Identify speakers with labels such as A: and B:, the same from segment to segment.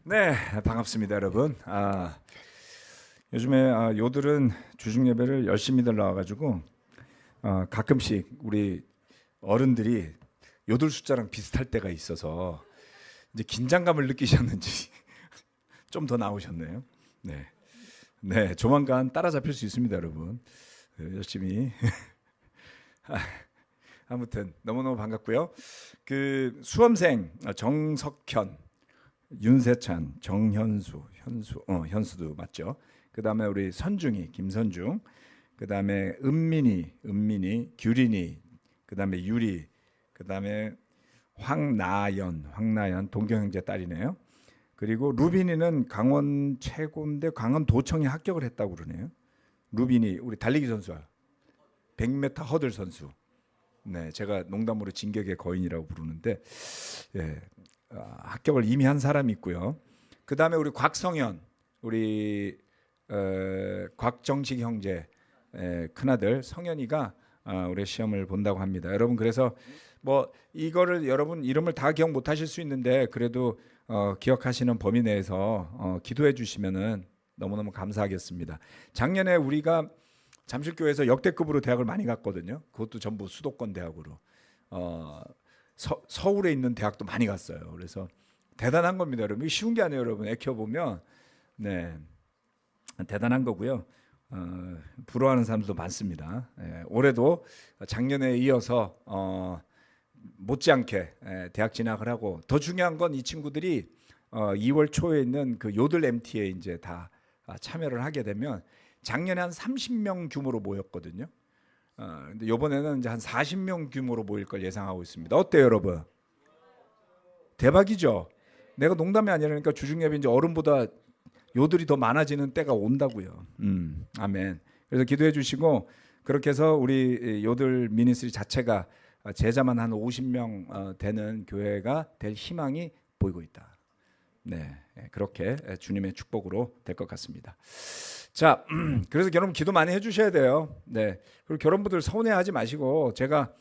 A: 네, 반갑습니다, 여러분. 요즘에 요들은 주중 예배를 열심히들 나와가지고 가끔씩 우리 어른들이 요들 숫자랑 비슷할 때가 있어서 이제 긴장감을 느끼셨는지 좀 더 나오셨네요. 네, 네, 조만간 따라잡힐 수 있습니다, 여러분. 열심히. 아무튼 너무너무 반갑고요. 그 수험생 정석현, 윤세찬, 정현수, 현수도 맞죠? 그 다음에 우리 선중이, 김선중, 그 다음에 은민이, 규린이, 그 다음에 유리, 그 다음에 황나연, 동경 형제 딸이네요. 그리고 루빈이는 강원 최고인데 강원 도청에 합격을 했다고 그러네요. 루빈이 우리 달리기 선수야. 100m 허들 선수. 네, 제가 농담으로 진격의 거인이라고 부르는데, 예, 합격을 이미 한 사람이 있고요. 그 다음에 우리 곽성현, 우리 곽정식 형제 큰아들 성현이가 우리 시험을 본다고 합니다. 여러분 그래서 뭐 이거를 여러분 이름을 다 기억 못하실 수 있는데 그래도 기억하시는 범위 내에서 기도해 주시면은 너무너무 감사하겠습니다. 작년에 우리가 잠실교회에서 역대급으로 대학을 많이 갔거든요. 그것도 전부 수도권 대학으로. 서울에 있는 대학도 많이 갔어요. 그래서 대단한 겁니다, 여러분. 쉬운 게 아니에요, 여러분. 애 키워보면 네 대단한 거고요. 부러워하는 사람들도 많습니다. 올해도 작년에 이어서 못지않게 대학 진학을 하고 더 중요한 건 이 친구들이 2월 초에 있는 그 요들 MT에 이제 다 참여를 하게 되면 작년에 한 30명 규모로 모였거든요. 근데 이번에는 이제 한 40명 규모로 모일 걸 예상하고 있습니다. 어때요, 여러분? 대박이죠? 내가 농담이 아니라니까 주중예배 이제 어른보다 요들이 더 많아지는 때가 온다고요. 아멘. 그래서 기도해 주시고 그렇게 해서 우리 요들 미니스트리 자체가 제자만 한 50명 되는 교회가 될 희망이 보이고 있다. 네, 그렇게 주님의 축복으로 될 것 같습니다. 자, 그래서 여러분 기도 많이 해주셔야 돼요. 네, 그리고 결혼부들 서운해하지 마시고 제가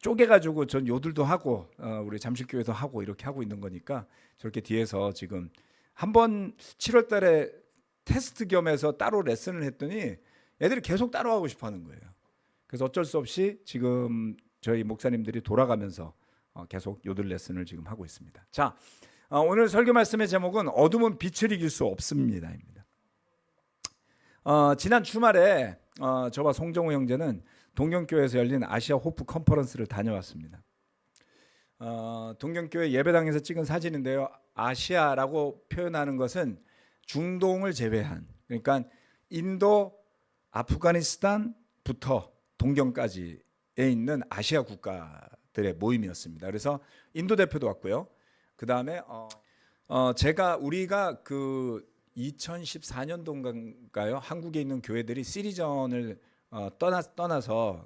A: 쪼개가지고 전 요들도 하고 우리 잠실교회도 하고 이렇게 하고 있는 거니까 저렇게 뒤에서 지금 한번 7월달에 테스트 겸해서 따로 레슨을 했더니 애들이 계속 따라하고 싶어하는 거예요. 그래서 어쩔 수 없이 지금 저희 목사님들이 돌아가면서 계속 요들 레슨을 지금 하고 있습니다. 자, 오늘 설교 말씀의 제목은 어둠은 빛을 이길 수 없습니다입니다. 지난 주말에 저와 송정우 형제는 동경교회에서 열린 아시아 호프 컨퍼런스를 다녀왔습니다. 동경교회 예배당에서 찍은 사진인데요. 아시아라고 표현하는 것은 중동을 제외한, 그러니까 인도, 아프가니스탄부터 동경까지에 있는 아시아 국가들의 모임이었습니다. 그래서 인도 대표도 왔고요. 그 다음에 우리가 그 2014년도인가요? 한국에 있는 교회들이 시리전을 떠나서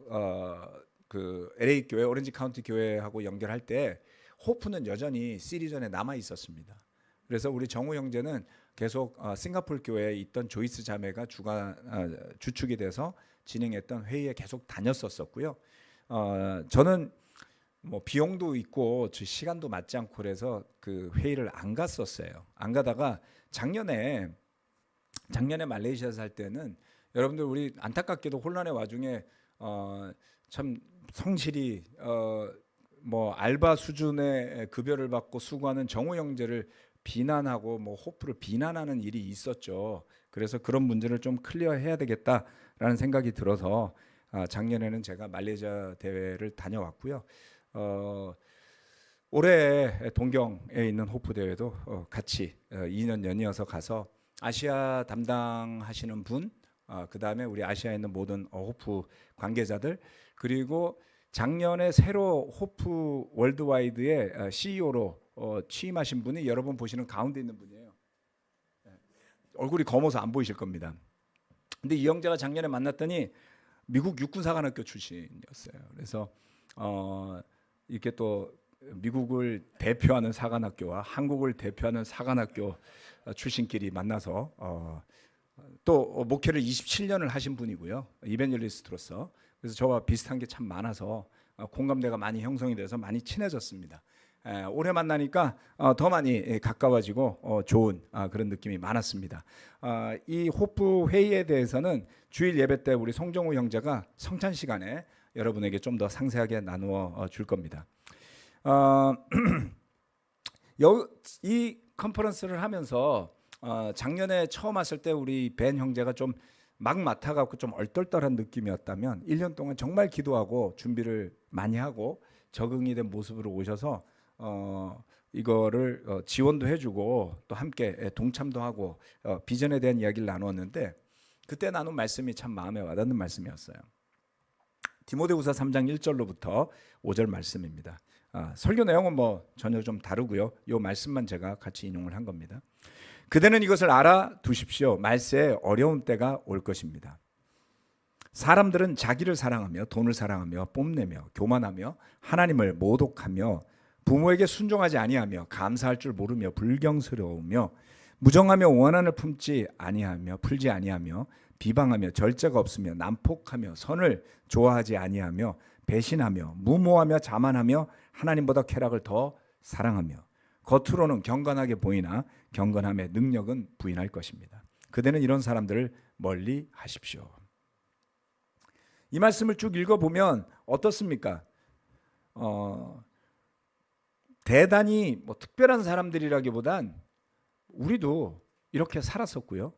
A: 그 LA 교회, 오렌지 카운티 교회하고 연결할 때 호프는 여전히 시리전에 남아 있었습니다. 그래서 우리 정우 형제는 계속 싱가포르 교회에 있던 조이스 자매가 주축이 돼서 진행했던 회의에 계속 다녔었고요. 저는 뭐 비용도 있고 시간도 맞지 않고 그래서 그 회의를 안 갔었어요. 안 가다가 작년에 말레이시아 살 때는 여러분들 우리 안타깝게도 혼란의 와중에 참 성실히 뭐 알바 수준의 급여를 받고 수고하는 정우 형제를 비난하고 뭐 호프를 비난하는 일이 있었죠. 그래서 그런 문제를 좀 클리어해야 되겠다라는 생각이 들어서 작년에는 제가 말레이시아 대회를 다녀왔고요. 올해 동경에 있는 호프 대회도 같이 2년 연이어서 가서 아시아 담당하시는 분, 그 다음에 우리 아시아에 있는 모든 호프 관계자들, 그리고 작년에 새로 호프 월드와이드의 CEO로 취임하신 분이 여러분 보시는 가운데 있는 분이에요. 얼굴이 검어서 안 보이실 겁니다. 근데 이 형제가 작년에 만났더니 미국 육군사관학교 출신이었어요. 그래서 이렇게 또 미국을 대표하는 사관학교와 한국을 대표하는 사관학교 출신끼리 만나서 또 목회를 27년을 하신 분이고요. 이벤젤리스트로서. 그래서 저와 비슷한 게 참 많아서 공감대가 많이 형성이 돼서 많이 친해졌습니다. 오래 만나니까 더 많이 가까워지고 좋은 그런 느낌이 많았습니다. 이 호프 회의에 대해서는 주일 예배 때 우리 송정우 형제가 성찬 시간에 여러분에게 좀 더 상세하게 나누어 줄 겁니다. 이 컨퍼런스를 하면서 작년에 처음 왔을 때 우리 벤 형제가 좀 막 맡아갖고 좀 얼떨떨한 느낌이었다면 1년 동안 정말 기도하고 준비를 많이 하고 적응이 된 모습으로 오셔서 이거를 지원도 해주고 또 함께 동참도 하고 비전에 대한 이야기를 나누었는데 그때 나눈 말씀이 참 마음에 와닿는 말씀이었어요. 디모데후서 3장 1절로부터 5절 말씀입니다. 설교 내용은 뭐 전혀 좀 다르고요. 이 말씀만 제가 같이 인용을 한 겁니다. 그대는 이것을 알아두십시오. 말세에 어려운 때가 올 것입니다. 사람들은 자기를 사랑하며 돈을 사랑하며 뽐내며 교만하며 하나님을 모독하며 부모에게 순종하지 아니하며 감사할 줄 모르며 불경스러우며 무정하며 원한을 품지 아니하며 풀지 아니하며 비방하며 절제가 없으며 난폭하며 선을 좋아하지 아니하며 배신하며 무모하며 자만하며 하나님보다 쾌락을 더 사랑하며 겉으로는 경건하게 보이나 경건함의 능력은 부인할 것입니다. 그대는 이런 사람들을 멀리 하십시오. 이 말씀을 쭉 읽어보면 어떻습니까? 대단히 뭐 특별한 사람들이라기보단 우리도 이렇게 살았었고요.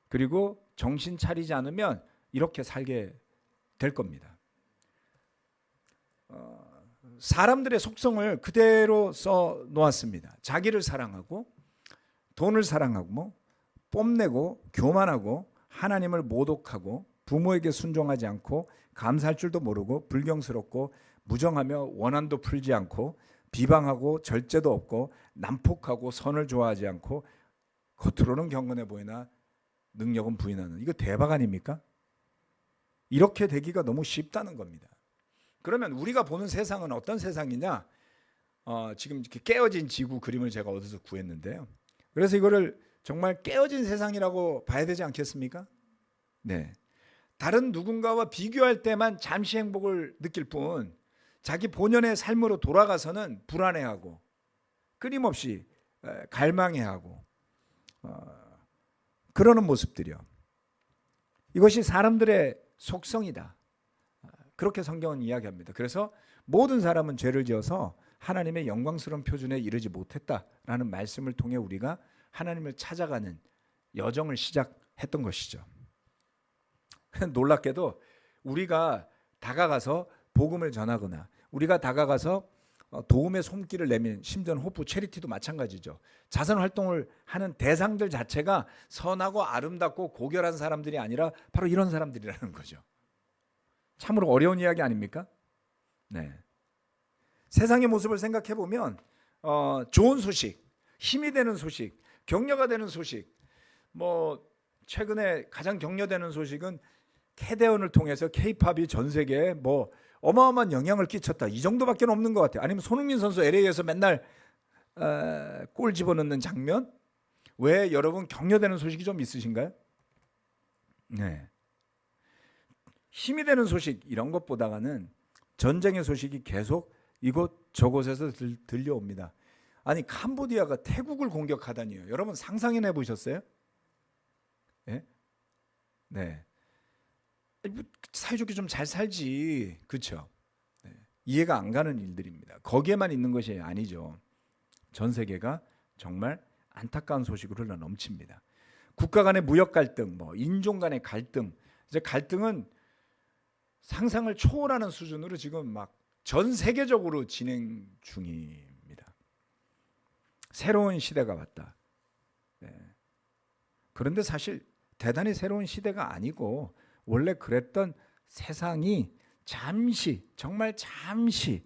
A: 그리고 정신 차리지 않으면 이렇게 살게 될 겁니다. 사람들의 속성을 그대로 써 놓았습니다. 자기를 사랑하고 돈을 사랑하고 뽐내고 교만하고 하나님을 모독하고 부모에게 순종하지 않고 감사할 줄도 모르고 불경스럽고 무정하며 원한도 풀지 않고 비방하고 절제도 없고 난폭하고 선을 좋아하지 않고 겉으로는 경건해 보이나 능력은 부인하는, 이거 대박 아닙니까? 이렇게 되기가 너무 쉽다는 겁니다. 그러면 우리가 보는 세상은 어떤 세상이냐? 지금 이렇게 깨어진 지구 그림을 제가 어디서 구했는데요. 그래서 이거를 정말 깨어진 세상이라고 봐야 되지 않겠습니까? 네. 다른 누군가와 비교할 때만 잠시 행복을 느낄 뿐 자기 본연의 삶으로 돌아가서는 불안해하고 끊임없이 갈망해하고 그러는 모습들이요. 이것이 사람들의 속성이다. 그렇게 성경은 이야기합니다. 그래서 모든 사람은 죄를 지어서 하나님의 영광스러운 표준에 이르지 못했다라는 말씀을 통해 우리가 하나님을 찾아가는 여정을 시작했던 것이죠. 놀랍게도 우리가 다가가서 복음을 전하거나 우리가 다가가서 도움의 손길을 내민, 심지어는 호프 체리티도 마찬가지죠. 자선 활동을 하는 대상들 자체가 선하고 아름답고 고결한 사람들이 아니라 바로 이런 사람들이라는 거죠. 참으로 어려운 이야기 아닙니까? 네. 세상의 모습을 생각해 보면 좋은 소식, 힘이 되는 소식, 격려가 되는 소식, 뭐 최근에 가장 격려되는 소식은 캐대언을 통해서 K-팝이 전 세계에 뭐 어마어마한 영향을 끼쳤다. 이 정도밖에 없는 것 같아요. 아니면 손흥민 선수 LA에서 맨날 골 집어넣는 장면? 왜 여러분 격려되는 소식이 좀 있으신가요? 네. 힘이 되는 소식 이런 것보다는 전쟁의 소식이 계속 이곳 저곳에서 들려옵니다. 아니 캄보디아가 태국을 공격하다니요. 여러분 상상해 보셨어요? 네? 네. 사이좋게 좀 잘 살지, 그렇죠? 네. 이해가 안 가는 일들입니다. 거기에만 있는 것이 아니죠. 전 세계가 정말 안타까운 소식으로 흘러 넘칩니다. 국가 간의 무역 갈등, 뭐 인종 간의 갈등, 이제 갈등은 상상을 초월하는 수준으로 지금 막 전 세계적으로 진행 중입니다. 새로운 시대가 왔다. 네. 그런데 사실 대단히 새로운 시대가 아니고 원래 그랬던 세상이 잠시, 정말 잠시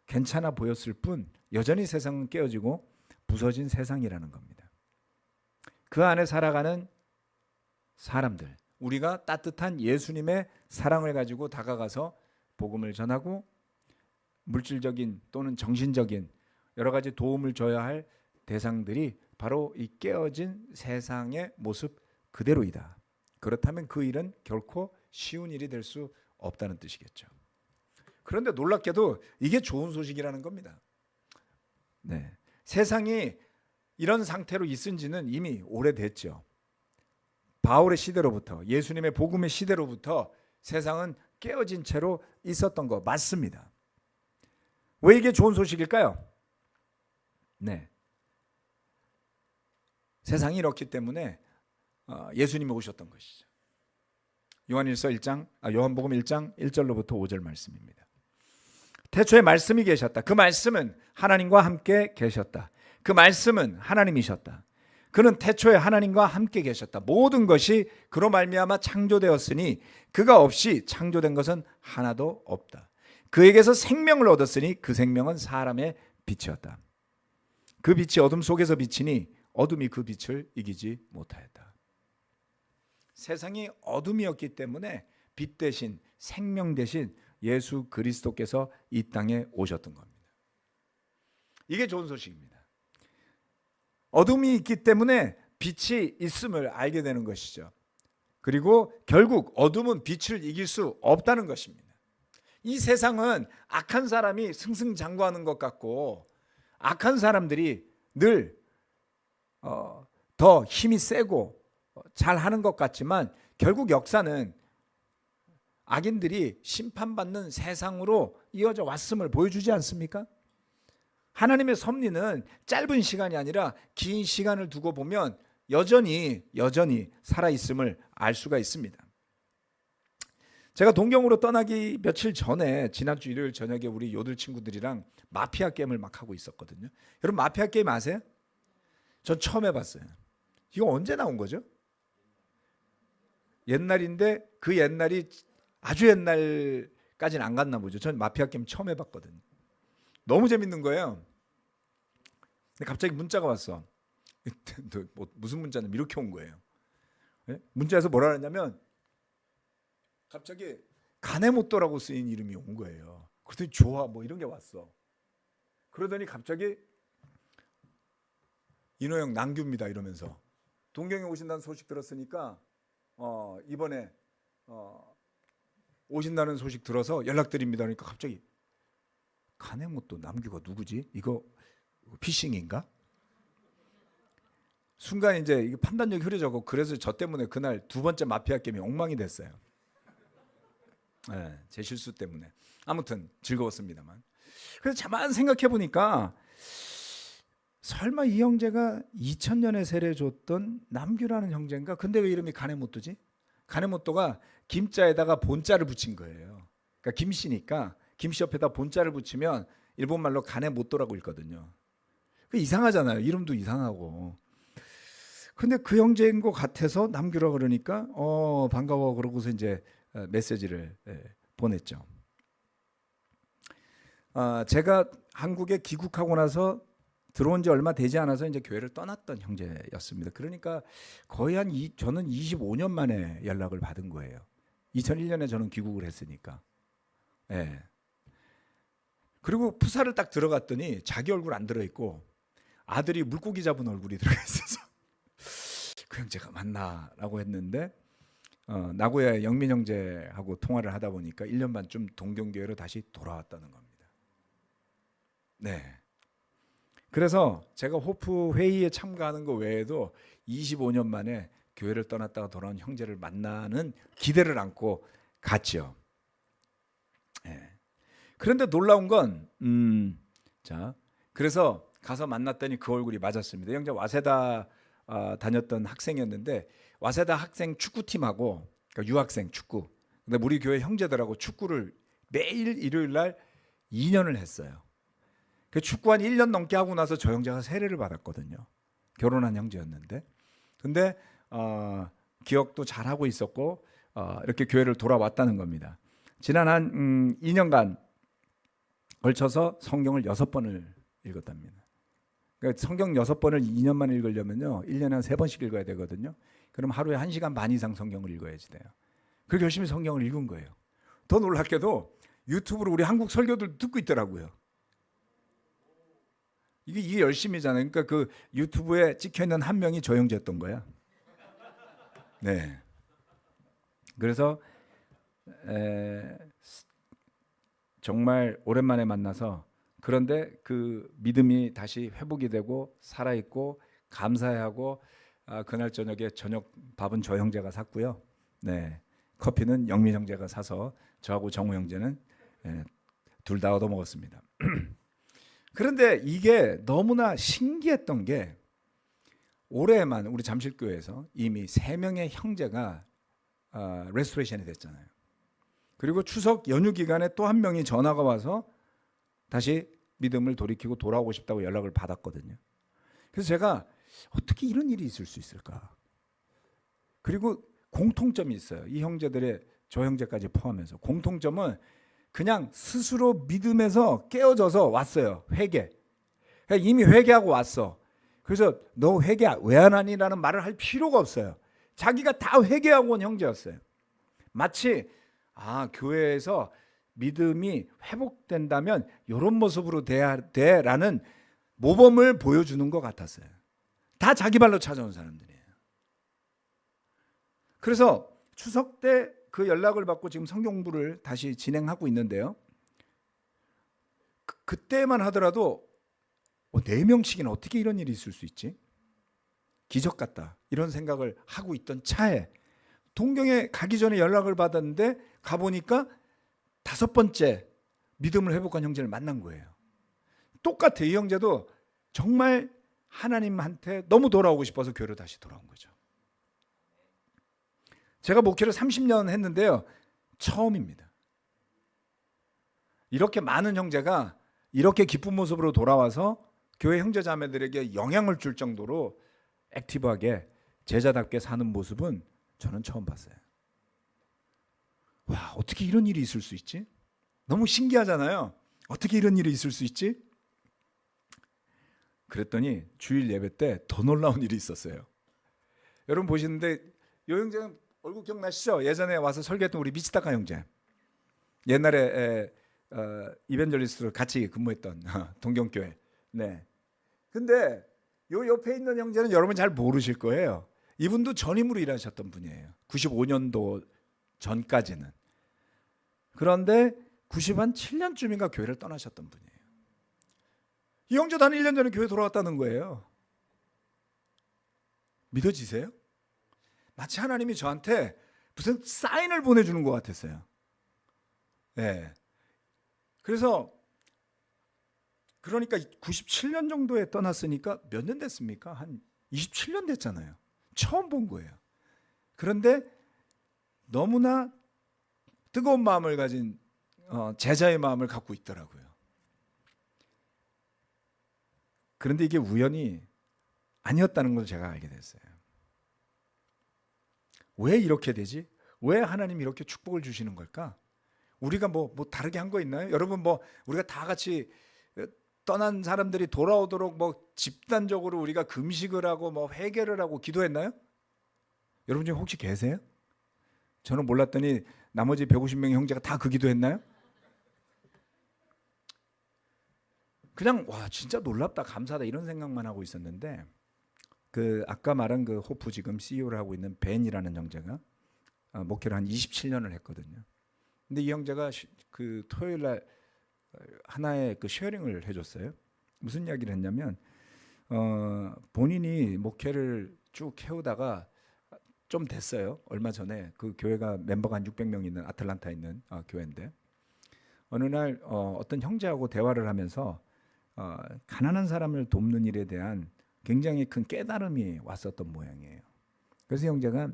A: 괜찮아 보였을 뿐 여전히 세상은 깨어지고 부서진 세상이라는 겁니다. 그 안에 살아가는 사람들, 우리가 따뜻한 예수님의 사랑을 가지고 다가가서 복음을 전하고 물질적인 또는 정신적인 여러 가지 도움을 줘야 할 대상들이 바로 이 깨어진 세상의 모습 그대로이다. 그렇다면 그 일은 결코 쉬운 일이 될 수 없다는 뜻이겠죠. 그런데 놀랍게도 이게 좋은 소식이라는 겁니다. 네. 세상이 이런 상태로 있은 지는 이미 오래됐죠. 바울의 시대로부터, 예수님의 복음의 시대로부터 세상은 깨어진 채로 있었던 거 맞습니다. 왜 이게 좋은 소식일까요? 네. 세상이 이렇기 때문에 예수님이 오셨던 것이죠. 요한복음 1장 1절로부터 5절 말씀입니다. 태초에 말씀이 계셨다. 그 말씀은 하나님과 함께 계셨다. 그 말씀은 하나님이셨다. 그는 태초에 하나님과 함께 계셨다. 모든 것이 그로 말미암아 창조되었으니 그가 없이 창조된 것은 하나도 없다. 그에게서 생명을 얻었으니 그 생명은 사람의 빛이었다. 그 빛이 어둠 속에서 비치니 어둠이 그 빛을 이기지 못하였다. 세상이 어둠이었기 때문에 빛 대신 생명 대신 예수 그리스도께서 이 땅에 오셨던 겁니다. 이게 좋은 소식입니다. 어둠이 있기 때문에 빛이 있음을 알게 되는 것이죠. 그리고 결국 어둠은 빛을 이길 수 없다는 것입니다. 이 세상은 악한 사람이 승승장구하는 것 같고 악한 사람들이 늘 더 힘이 세고 잘하는 것 같지만 결국 역사는 악인들이 심판받는 세상으로 이어져 왔음을 보여주지 않습니까? 하나님의 섭리는 짧은 시간이 아니라 긴 시간을 두고 보면 여전히 살아있음을 알 수가 있습니다. 제가 동경으로 떠나기 며칠 전에 지난주 일요일 저녁에 우리 요들 친구들이랑 마피아 게임을 막 하고 있었거든요. 여러분 마피아 게임 아세요? 전 처음 해봤어요. 이거 언제 나온 거죠? 옛날인데 그 옛날이 아주 옛날까지는 안 갔나 보죠. 전 마피아 게임 처음 해봤거든요. 너무 재밌는 거예요. 근데 갑자기 문자가 왔어. 무슨 문자는 이렇게 온 거예요. 문자에서 뭐라 그랬냐면 갑자기 가네모토라고 쓰인 이름이 온 거예요. 그랬더니 좋아 뭐 이런 게 왔어. 그러더니 갑자기 인호형 낭규입니다 이러면서 동경에 오신다는 소식 들었으니까 이번에 오신다는 소식 들어서 연락드립니다. 그러니까 갑자기 가네모토 남규가 누구지? 이거 피싱인가? 순간 이제 이게 판단력이 흐려져고 그래서 저 때문에 그날 두 번째 마피아 게임이 엉망이 됐어요. 네, 제 실수 때문에. 아무튼 즐거웠습니다만. 그래서 가만 생각해 보니까 설마 이 형제가 2000년에 세례줬던 남규라는 형제인가? 근데 왜 이름이 가네모토지? 가네모토가 김자에다가 본자를 붙인 거예요. 그러니까 김씨니까 김씨 옆에다 본자를 붙이면 일본말로 가네모토라고 읽거든요. 이상하잖아요. 이름도 이상하고. 근데 그 형제인 것 같아서 남규라 그러니까 반가워 그러고서 이제 메시지를 보냈죠. 제가 한국에 귀국하고 나서 들어온 지 얼마 되지 않아서 이제 교회를 떠났던 형제였습니다. 그러니까 거의 저는 25년 만에 연락을 받은 거예요. 2001년에 저는 귀국을 했으니까. 예. 그리고 푸사를 딱 들어갔더니 자기 얼굴 안 들어있고 아들이 물고기 잡은 얼굴이 들어가 있어서 그 형제가 맞나라고 했는데 나고야 영민 형제하고 통화를 하다 보니까 1년 반쯤 동경교회로 다시 돌아왔다는 겁니다. 네. 그래서 제가 호프 회의에 참가하는 거 외에도 25년 만에 교회를 떠났다가 돌아온 형제를 만나는 기대를 안고 갔죠. 네. 그런데 놀라운 건 그래서 가서 만났더니 그 얼굴이 맞았습니다. 형제 와세다 다녔던 학생이었는데 와세다 학생 축구팀하고 그러니까 유학생 축구. 근데 우리 교회 형제들하고 축구를 매일 일요일 날 2년을 했어요. 그 축구 한 1년 넘게 하고 나서 저 형제가 세례를 받았거든요. 결혼한 형제였는데. 근데 기억도 잘하고 있었고 이렇게 교회를 돌아왔다는 겁니다. 지난 한 2년간 걸쳐서 성경을 6번을 읽었답니다. 그러니까 성경 6번을 2년 만에 읽으려면요 1년에 한 3번씩 읽어야 되거든요. 그럼 하루에 1시간 반 이상 성경을 읽어야지 돼요. 그렇게 열심히 성경을 읽은 거예요. 더 놀랍게도 유튜브로 우리 한국 설교들 듣고 있더라고요. 이게 열심이잖아요. 그러니까 그 유튜브에 찍혀있는 한 명이 저 형제였던 거야. 네. 그래서 정말 오랜만에 만나서 그런데 그 믿음이 다시 회복이 되고 살아있고 감사해하고 그날 저녁에 저녁 밥은 저 형제가 샀고요. 네, 커피는 영민 형제가 사서 저하고 정우 형제는 둘 다 얻어 먹었습니다. 그런데 이게 너무나 신기했던 게 올해만 우리 잠실교회에서 이미 3명의 형제가 레스토레이션이 됐잖아요. 그리고 추석 연휴 기간에 또 한 명이 전화가 와서 다시 믿음을 돌이키고 돌아오고 싶다고 연락을 받았거든요. 그래서 제가 어떻게 이런 일이 있을 수 있을까? 그리고 공통점이 있어요. 이 형제들의 저 형제까지 포함해서 공통점은 그냥 스스로 믿음에서 깨어져서 왔어요. 회개. 그러니까 이미 회개하고 왔어. 그래서 너 회개 왜 안 하니라는 말을 할 필요가 없어요. 자기가 다 회개하고 온 형제였어요. 마치 교회에서 믿음이 회복된다면 이런 모습으로 돼야 돼라는 모범을 보여주는 것 같았어요. 다 자기 발로 찾아온 사람들이에요. 그래서 추석 때 그 연락을 받고 지금 성경 공부를 다시 진행하고 있는데요. 그때만 하더라도 4명씩이나 어떻게 이런 일이 있을 수 있지? 기적 같다. 이런 생각을 하고 있던 차에 동경에 가기 전에 연락을 받았는데 가보니까 5번째 믿음을 회복한 형제를 만난 거예요. 똑같아. 이 형제도 정말 하나님한테 너무 돌아오고 싶어서 교회로 다시 돌아온 거죠. 제가 목회를 30년 했는데요. 처음입니다. 이렇게 많은 형제가 이렇게 기쁜 모습으로 돌아와서 교회 형제 자매들에게 영향을 줄 정도로 액티브하게 제자답게 사는 모습은 저는 처음 봤어요. 와, 어떻게 이런 일이 있을 수 있지? 너무 신기하잖아요. 어떻게 이런 일이 있을 수 있지? 그랬더니 주일 예배 때 더 놀라운 일이 있었어요. 여러분 보시는데 요 형제는 얼굴 기억나시죠? 예전에 와서 설교했던 우리 미치타카 형제. 옛날에 이벤젤리스트로 같이 근무했던 동경교회. 네. 근데 요 옆에 있는 형제는 여러분 잘 모르실 거예요. 이분도 전임으로 일하셨던 분이에요. 95년도 전까지는. 그런데 97년쯤인가 교회를 떠나셨던 분이에요. 이 형제도 한 1년 전에 교회 돌아왔다는 거예요. 믿어지세요? 마치 하나님이 저한테 무슨 사인을 보내주는 것 같았어요. 네. 그래서 그러니까 97년 정도에 떠났으니까 몇 년 됐습니까? 한 27년 됐잖아요. 처음 본 거예요. 그런데 너무나 뜨거운 마음을 가진 제자의 마음을 갖고 있더라고요. 그런데 이게 우연이 아니었다는 걸 제가 알게 됐어요. 왜 이렇게 되지? 왜 하나님이 이렇게 축복을 주시는 걸까? 우리가 뭐 다르게 한 거 있나요? 여러분 우리가 다 같이 떠난 사람들이 돌아오도록 집단적으로 우리가 금식을 하고 회개를 하고 기도했나요? 여러분 중에 혹시 계세요? 저는 몰랐더니 나머지 150명의 형제가 다 그 기도했나요? 그냥 와 진짜 놀랍다 감사하다 이런 생각만 하고 있었는데 그 아까 말한 그 호프 지금 CEO를 하고 있는 벤이라는 형제가 목회를 한 27년을 했거든요. 근데 이 형제가 그 토요일 날 하나의 그 쉐어링을 해줬어요. 무슨 이야기를 했냐면 본인이 목회를 쭉 해오다가 좀 됐어요. 얼마 전에 그 교회가 멤버가 한 600명 있는 아틀란타에 있는 교회인데 어느 날 어떤 형제하고 대화를 하면서 가난한 사람을 돕는 일에 대한 굉장히 큰 깨달음이 왔었던 모양이에요. 그래서 형제가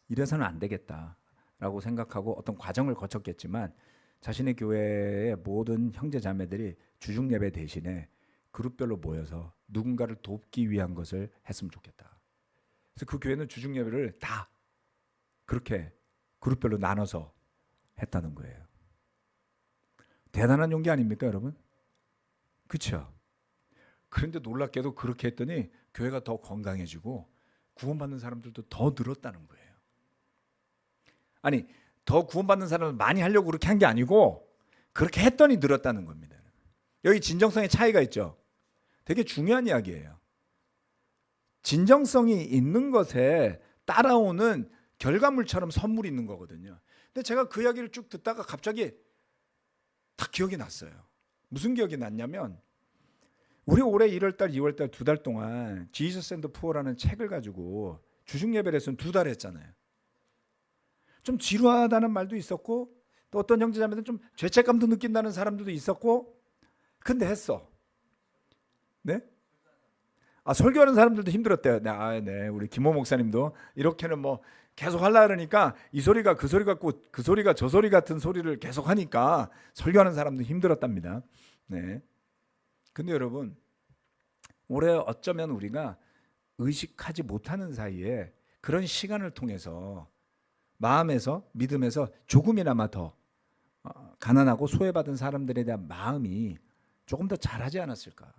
A: 이래서는 안 되겠다라고 생각하고 어떤 과정을 거쳤겠지만 자신의 교회의 모든 형제 자매들이 주중 예배 대신에 그룹별로 모여서 누군가를 돕기 위한 것을 했으면 좋겠다. 그래서 그 교회는 주중 예배를 다 그렇게 그룹별로 나눠서 했다는 거예요. 대단한 용기 아닙니까, 여러분? 그렇죠? 그런데 놀랍게도 그렇게 했더니 교회가 더 건강해지고 구원받는 사람들도 더 늘었다는 거예요. 아니 더 구원받는 사람을 많이 하려고 그렇게 한 게 아니고 그렇게 했더니 늘었다는 겁니다. 여기 진정성의 차이가 있죠. 되게 중요한 이야기예요. 진정성이 있는 것에 따라오는 결과물처럼 선물이 있는 거거든요. 근데 제가 그 이야기를 쭉 듣다가 갑자기 딱 기억이 났어요. 무슨 기억이 났냐면 우리 올해 1월달, 2월달 2달 동안 지저스 앤드 푸어라는 책을 가지고 주중 예배 레슨 2달 했잖아요. 좀 지루하다는 말도 있었고 또 어떤 형제자매들은 좀 죄책감도 느낀다는 사람들도 있었고 근데 했어. 네? 설교하는 사람들도 힘들었대요. 네, 우리 김호 목사님도 이렇게는 뭐 계속 하려고 그러니까 이 소리가 그 소리 같고 그 소리가 저 소리 같은 소리를 계속 하니까 설교하는 사람도 힘들었답니다. 네. 근데 여러분 올해 어쩌면 우리가 의식하지 못하는 사이에 그런 시간을 통해서 마음에서 믿음에서 조금이나마 더 가난하고 소외받은 사람들에 대한 마음이 조금 더 잘하지 않았을까.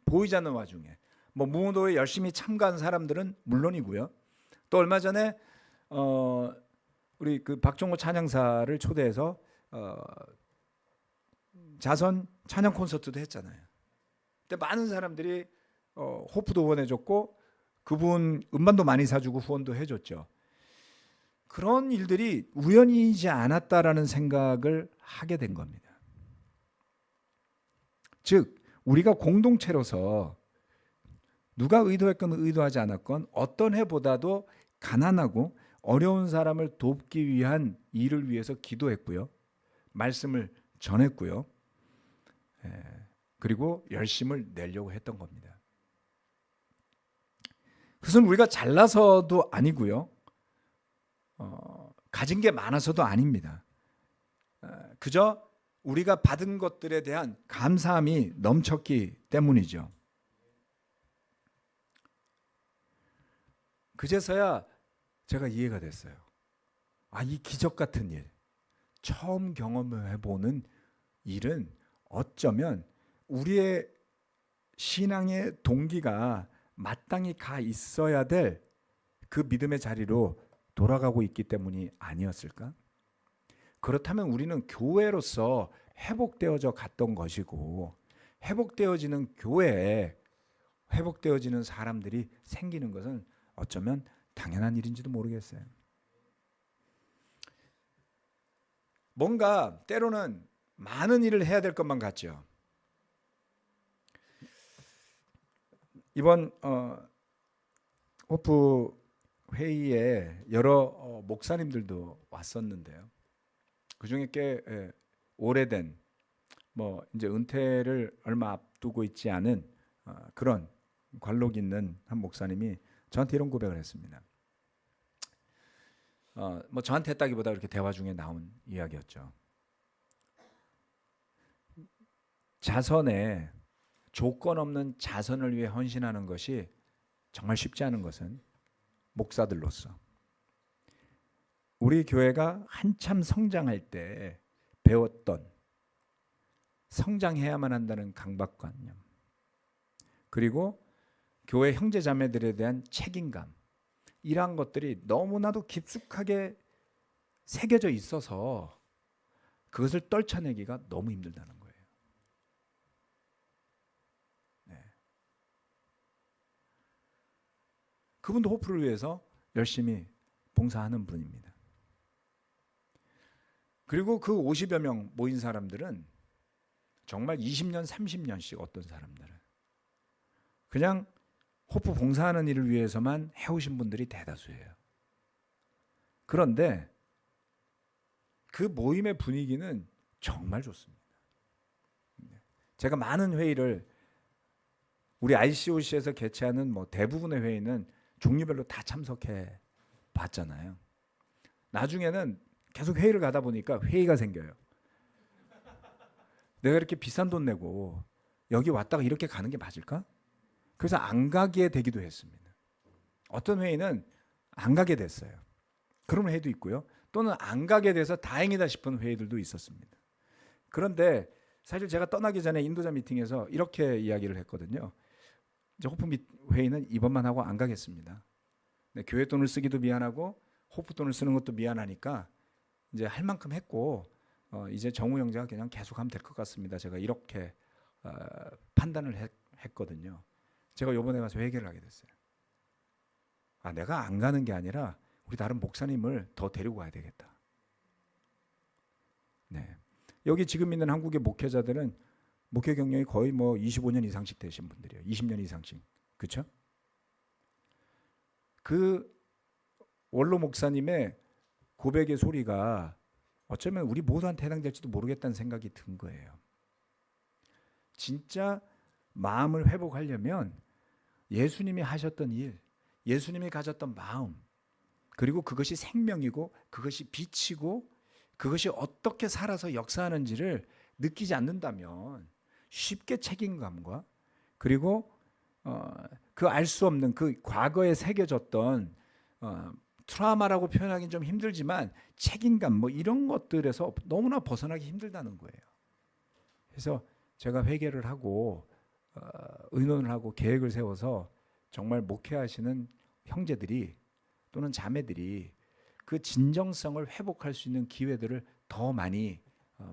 A: 보이지 않는 와중에 뭐 무무도에 열심히 참가한 사람들은 물론이고요. 또 얼마 전에 우리 그 박종호 찬양사를 초대해서 자선 찬양 콘서트도 했잖아요. 근데 많은 사람들이 호프도 후원해줬고 그분 음반도 많이 사주고 후원도 해줬죠. 그런 일들이 우연이지 않았다라는 생각을 하게 된 겁니다. 즉 우리가 공동체로서 누가 의도했건 의도하지 않았건 어떤 해보다도 가난하고 어려운 사람을 돕기 위한 일을 위해서 기도했고요. 말씀을 전했고요. 그리고 열심을 내려고 했던 겁니다. 그것은 우리가 잘나서도 아니고요. 가진 게 많아서도 아닙니다. 그저 우리가 받은 것들에 대한 감사함이 넘쳤기 때문이죠. 그제서야 제가 이해가 됐어요. 이 기적 같은 일, 처음 경험해보는 일은 어쩌면 우리의 신앙의 동기가 마땅히 가 있어야 될 그 믿음의 자리로 돌아가고 있기 때문이 아니었을까? 그렇다면 우리는 교회로서 회복되어져 갔던 것이고 회복되어지는 교회에 회복되어지는 사람들이 생기는 것은 어쩌면 당연한 일인지도 모르겠어요. 뭔가 때로는 많은 일을 해야 될 것만 같죠. 이번 호프 회의에 여러 목사님들도 왔었는데요. 그 중에 꽤 오래된 뭐 이제 은퇴를 얼마 앞두고 있지 않은 그런 관록 있는 한 목사님이 저한테 이런 고백을 했습니다. 뭐 저한테 했다기보다 이렇게 대화 중에 나온 이야기였죠. 자선에 조건 없는 자선을 위해 헌신하는 것이 정말 쉽지 않은 것은 목사들로서 우리 교회가 한참 성장할 때 배웠던 성장해야만 한다는 강박관념, 그리고 교회 형제 자매들에 대한 책임감, 이러한 것들이 너무나도 깊숙하게 새겨져 있어서 그것을 떨쳐내기가 너무 힘들다는 거예요. 네. 그분도 호프를 위해서 열심히 봉사하는 분입니다. 그리고 그 50여 명 모인 사람들은 정말 20년, 30년씩 어떤 사람들은 그냥 호프 봉사하는 일을 위해서만 해오신 분들이 대다수예요. 그런데 그 모임의 분위기는 정말 좋습니다. 제가 많은 회의를 우리 ICOC에서 개최하는 뭐 대부분의 회의는 종류별로 다 참석해 봤잖아요. 나중에는 계속 회의를 가다 보니까 회의가 생겨요. 내가 이렇게 비싼 돈 내고 여기 왔다가 이렇게 가는 게 맞을까? 그래서 안 가게 되기도 했습니다. 어떤 회의는 안 가게 됐어요. 그런 회의도 있고요. 또는 안 가게 돼서 다행이다 싶은 회의들도 있었습니다. 그런데 사실 제가 떠나기 전에 인도자 미팅에서 이렇게 이야기를 했거든요. 이제 호프 회의는 이번만 하고 안 가겠습니다. 네, 교회 돈을 쓰기도 미안하고 호프 돈을 쓰는 것도 미안하니까 이제 할 만큼 했고 이제 정우 형제가 그냥 계속하면 될 것 같습니다. 제가 이렇게 판단을 했거든요. 제가 이번에 가서 회개를 하게 됐어요. 내가 안 가는 게 아니라 우리 다른 목사님을 더 데리고 가야 되겠다. 네. 여기 지금 있는 한국의 목회자들은 목회 경력이 거의 뭐 25년 이상씩 되신 분들이에요. 20년 이상씩. 그렇죠? 그 원로 목사님의 고백의 소리가 어쩌면 우리 모두한테 해당될지도 모르겠다는 생각이 든 거예요. 진짜 마음을 회복하려면 예수님이 하셨던 일, 예수님이 가졌던 마음, 그리고 그것이 생명이고 그것이 빛이고 그것이 어떻게 살아서 역사하는지를 느끼지 않는다면 쉽게 책임감과 그리고 그 알 수 없는 그 과거에 새겨졌던 트라우마라고 표현하기는 좀 힘들지만 책임감 뭐 이런 것들에서 너무나 벗어나기 힘들다는 거예요. 그래서 제가 회개를 하고 의논을 하고 계획을 세워서 정말 목회하시는 형제들이 또는 자매들이 그 진정성을 회복할 수 있는 기회들을 더 많이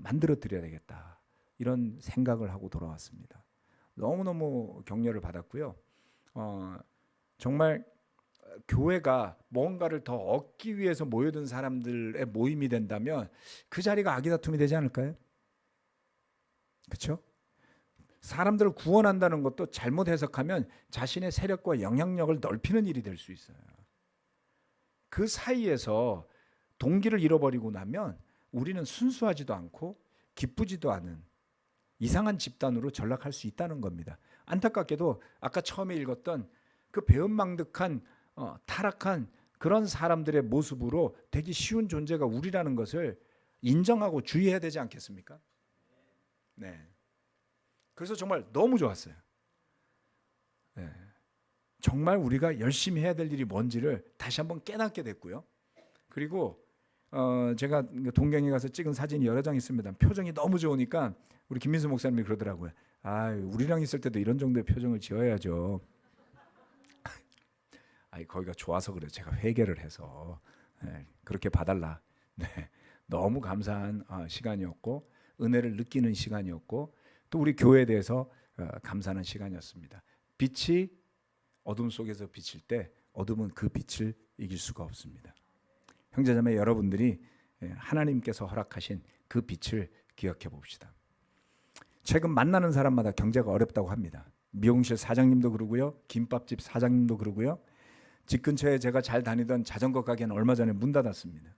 A: 만들어 드려야 되겠다. 이런 생각을 하고 돌아왔습니다. 너무너무 격려를 받았고요. 정말 교회가 뭔가를 더 얻기 위해서 모여든 사람들의 모임이 된다면 그 자리가 아기다툼이 되지 않을까요? 그렇죠? 사람들을 구원한다는 것도 잘못 해석하면 자신의 세력과 영향력을 넓히는 일이 될 수 있어요. 그 사이에서 동기를 잃어버리고 나면 우리는 순수하지도 않고 기쁘지도 않은 이상한 집단으로 전락할 수 있다는 겁니다. 안타깝게도 아까 처음에 읽었던 그 배은망덕한 타락한 그런 사람들의 모습으로 되기 쉬운 존재가 우리라는 것을 인정하고 주의해야 되지 않겠습니까? 네. 그래서 정말 너무 좋았어요. 네. 정말 우리가 열심히 해야 될 일이 뭔지를 다시 한번 깨닫게 됐고요. 그리고 제가 동경에 가서 찍은 사진이 여러 장 있습니다. 표정이 너무 좋으니까 우리 김민수 목사님이 그러더라고요. 아, 우리랑 있을 때도 이런 정도의 표정을 지어야죠. 아니, 거기가 좋아서 그래요. 제가 회개를 해서 그렇게 봐달라. 네, 너무 감사한 시간이었고 은혜를 느끼는 시간이었고 또 우리 교회에 대해서 감사하는 시간이었습니다. 빛이 어둠 속에서 비칠 때 어둠은 그 빛을 이길 수가 없습니다. 형제자매 여러분들이 하나님께서 허락하신 그 빛을 기억해 봅시다. 최근 만나는 사람마다 경제가 어렵다고 합니다. 미용실 사장님도 그러고요. 김밥집 사장님도 그러고요. 집 근처에 제가 잘 다니던 자전거 가게는 얼마 전에 문 닫았습니다.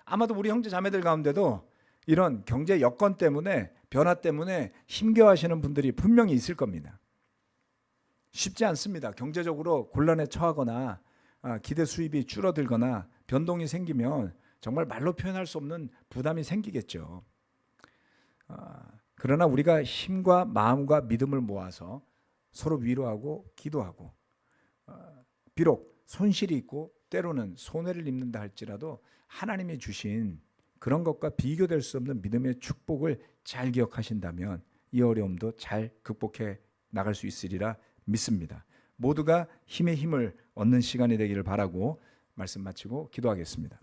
A: 아마도 우리 형제 자매들 가운데도 이런 경제 여건 때문에 변화 때문에 힘겨워하시는 분들이 분명히 있을 겁니다. 쉽지 않습니다. 경제적으로 곤란에 처하거나 기대 수입이 줄어들거나 변동이 생기면 정말 말로 표현할 수 없는 부담이 생기겠죠. 그러나 우리가 힘과 마음과 믿음을 모아서 서로 위로하고 기도하고 비록 손실이 있고 때로는 손해를 입는다 할지라도 하나님이 주신 그런 것과 비교될 수 없는 믿음의 축복을 잘 기억하신다면 이 어려움도 잘 극복해 나갈 수 있으리라 믿습니다. 모두가 힘의 힘을 얻는 시간이 되기를 바라고 말씀 마치고 기도하겠습니다.